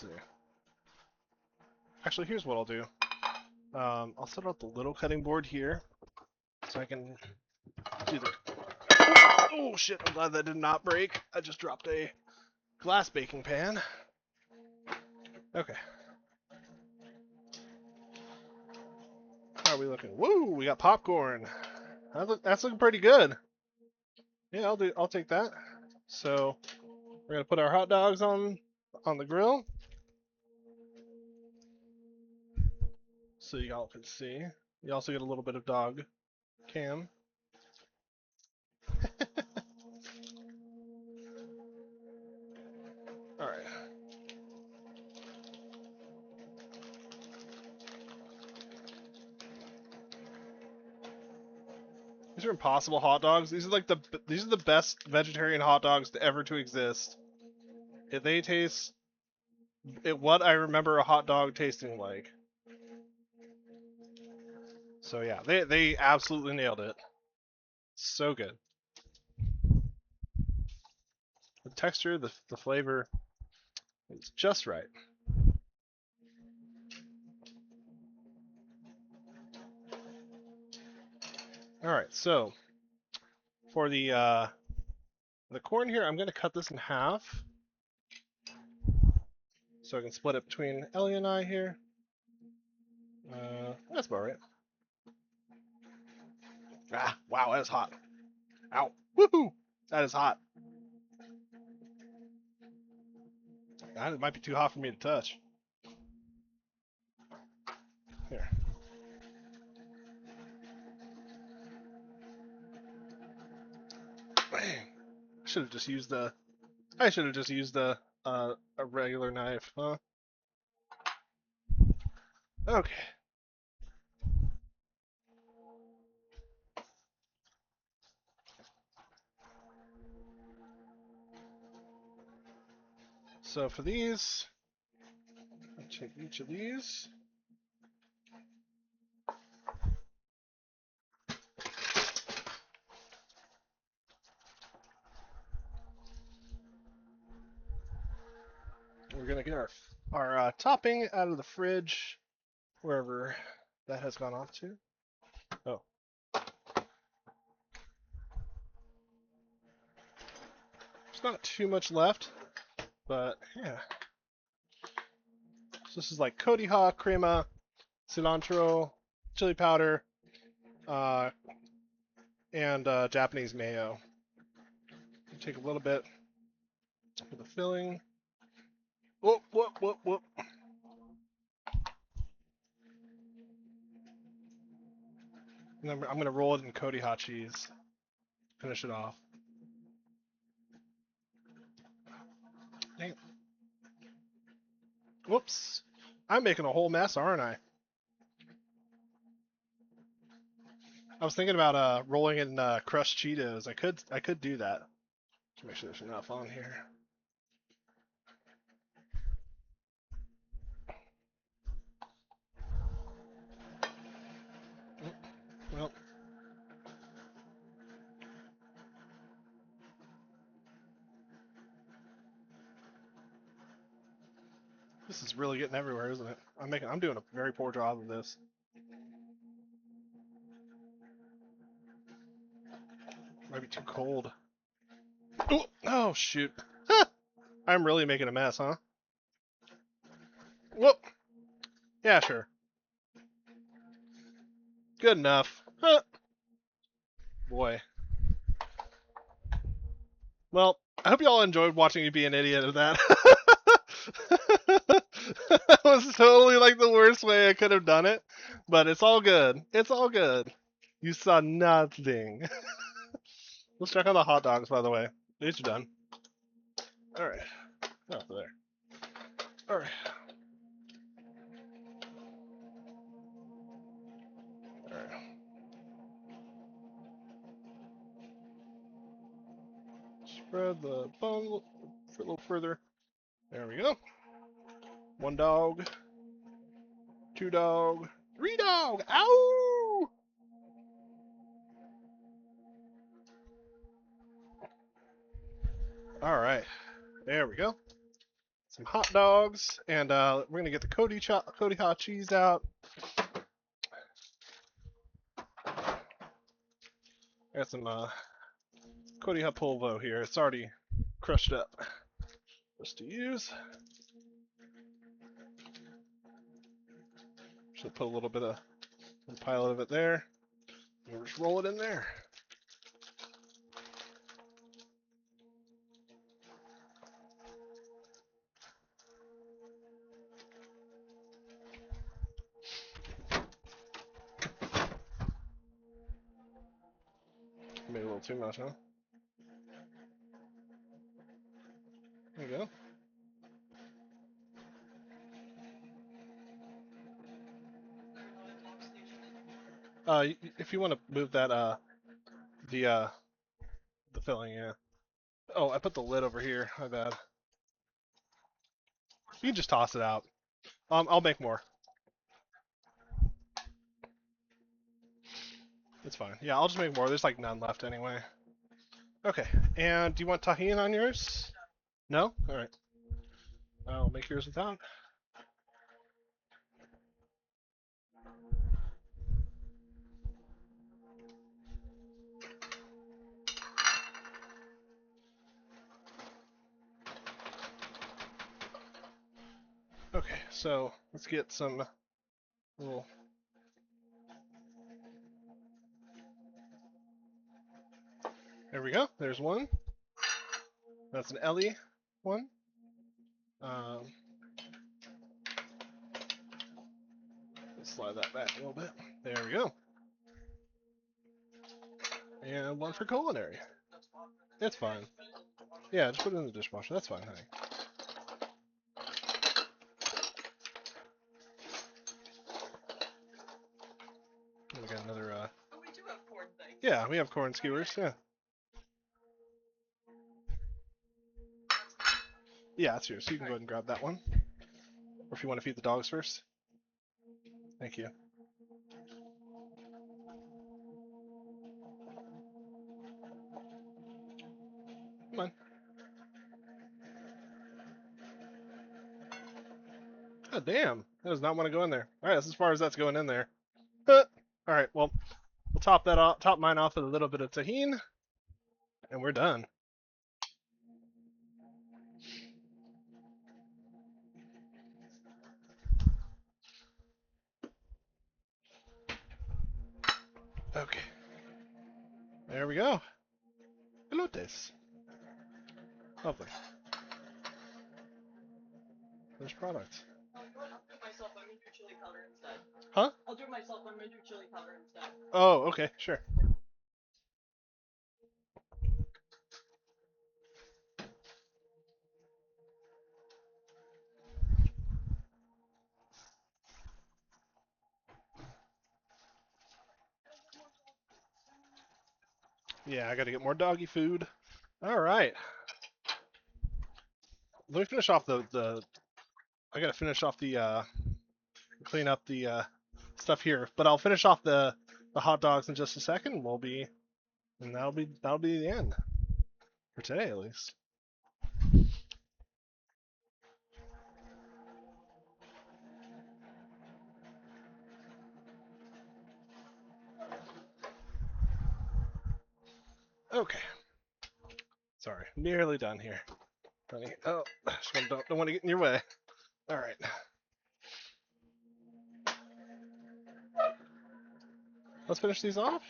see. Actually, here's what I'll do. I'll set up the little cutting board here, so I can do the... Oh shit, I'm glad that did not break. I just dropped a glass baking pan. Okay. How are we looking? Woo, we got popcorn. That's looking pretty good. Yeah, I'll take that. So we're gonna put our hot dogs on the grill, so y'all can see. You also get a little bit of dog cam. All right. These are Impossible hot dogs. These are the best vegetarian hot dogs to ever to exist. They taste what I remember a hot dog tasting like. So yeah, they absolutely nailed it. So good. The texture, the flavor is just right. All right, so for the corn here, I'm going to cut this in half, so I can split it between Ellie and I here. That's about right. Ah, wow, that is hot. Ow, woohoo! That is hot. That might be too hot for me to touch. Here. Bang. I should have just used a regular knife, huh? Okay. So for these, I'll take each of these. We're gonna get our topping out of the fridge, wherever that has gone off to. Oh. There's not too much left, but yeah. So this is like Cody Hawk, crema, cilantro, chili powder, and Japanese mayo. Take a little bit for the filling. Whoop, whoop, whoop, whoop. And then I'm going to roll it in Cody hot cheese. Finish it off. Dang it. Whoops. I'm making a whole mess, aren't I? I was thinking about rolling in crushed Cheetos. I could do that. Just make sure there's enough on here. Well. This is really getting everywhere, isn't it? I'm doing a very poor job of this. Might be too cold. Ooh, oh shoot. I'm really making a mess, huh? Whoop. Yeah, sure. Good enough. Huh. Boy. Well, I hope you all enjoyed watching me be an idiot of that. That was totally like the worst way I could have done it, but it's all good. It's all good. You saw nothing. Let's check on the hot dogs, by the way. These are done. All right. Oh, there. All right. All right. Spread the bun a little further. There we go. 1 dog. 2 dog. 3 dog. Ow! All right. There we go. some hot dogs, and we're gonna get the Cody hot cheese out. I got some Cody hot polvo here. It's already crushed up, just to use. Should put a little bit of a pile of it there. We'll just roll it in there. Maybe a little too much, huh? There you go. If you want to move that, the filling, yeah. Oh, I put the lid over here. My bad. You can just toss it out. I'll make more. It's fine. Yeah, I'll just make more. There's like none left anyway. Okay. And do you want tahini on yours? No? All right. I'll make yours without. Okay, so let's get some little. There we go. There's one. That's an Ellie one. Slide that back a little bit. There we go. And one for culinary. It's fine. Yeah, just put it in the dishwasher. That's fine, honey. We got another. We do have corn things. Yeah, we have corn skewers. Yeah. Yeah, that's yours. So you can go ahead and grab that one. Or if you want to feed the dogs first. Thank you. Come on. Oh, damn. That does not want to go in there. Alright, that's as far as that's going in there. Alright, well, we'll top that off, top mine off with a little bit of tahini. And we're done. Okay. There we go. Elotes. Lovely. Finished product. I'll do it myself. I'm gonna do chili powder instead. Huh? I'll do it myself. I'm gonna do chili powder instead. Oh, okay, sure. Yeah, I gotta get more doggy food. Alright. Let me finish off the I gotta finish off the clean up the stuff here. But I'll finish off the hot dogs in just a second. And that'll be the end. For today at least. Okay. Sorry, nearly done here. Honey. Oh, don't want to get in your way. Alright. Let's finish these off.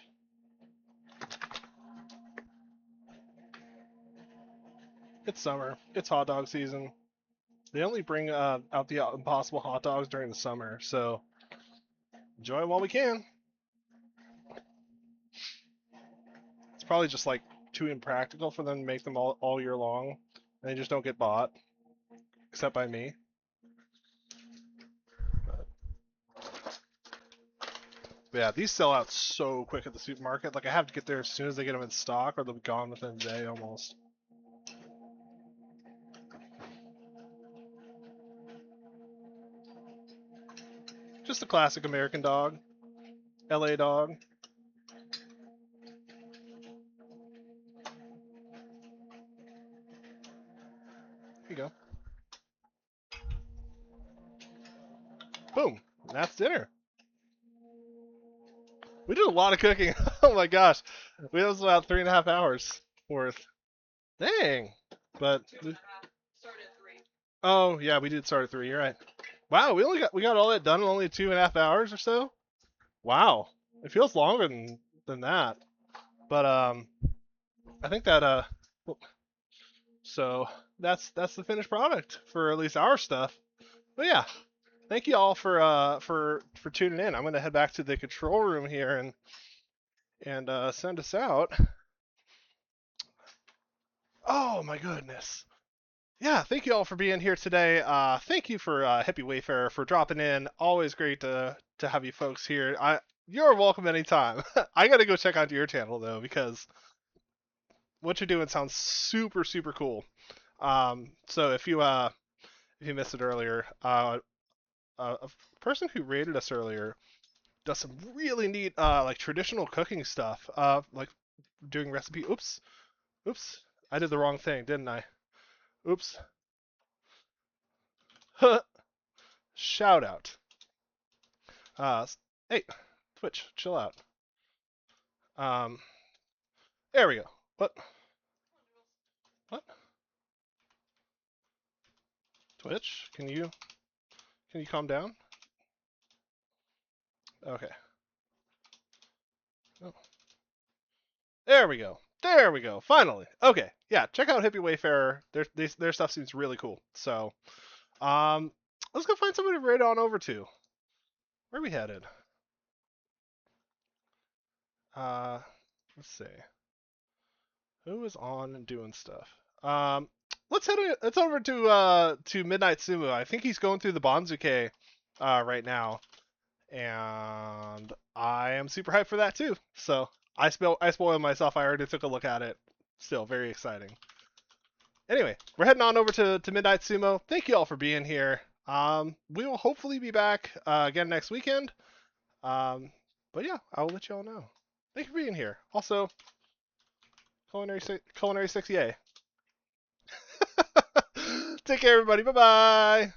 It's summer. It's hot dog season. They only bring out the Impossible hot dogs during the summer, so enjoy it while we can. It's probably just like too impractical for them to make them all year long, and they just don't get bought, except by me. But yeah, these sell out so quick at the supermarket. Like I have to get there as soon as they get them in stock, or they'll be gone within a day almost. Just a classic American dog, LA dog. Here you go. Boom. That's dinner. We did a lot of cooking. Oh my gosh. We was about 3.5 hours worth. Dang. But Start at 3. oh yeah, we did start at 3. You're right. Wow, we got all that done in only 2.5 hours or so. Wow, it feels longer than that. But I think that so that's the finished product for at least our stuff. But yeah, thank you all for tuning in. I'm gonna head back to the control room here and send us out. Oh my goodness. Yeah, thank you all for being here today. Thank you for Hippie Wayfarer for dropping in. Always great to have you folks here. You're welcome anytime. I gotta go check out your channel though because what you're doing sounds super super cool. So if you missed it earlier, a person who rated us earlier does some really neat like traditional cooking stuff. Like doing recipe. Oops, I did the wrong thing, didn't I? Oops. Shout out. Hey, Twitch, chill out. There we go. What? Twitch, can you calm down? Okay. Oh. There we go. There we go. Finally. Okay. Yeah. Check out Hippie Wayfarer. Their stuff seems really cool. So, let's go find somebody to raid on over to. Where are we headed? Let's see. Who is on and doing stuff? Let's over to Midnight Sumo. I think he's going through the Banzuke right now, and I am super hyped for that too. So I spoiled myself. I already took a look at it. Still very exciting. Anyway, we're heading on over to Midnight Sumo. Thank you all for being here. We will hopefully be back again next weekend. But yeah, I will let you all know. Thank you for being here. Also, Culinary 6, yay. Take care, everybody. Bye-bye.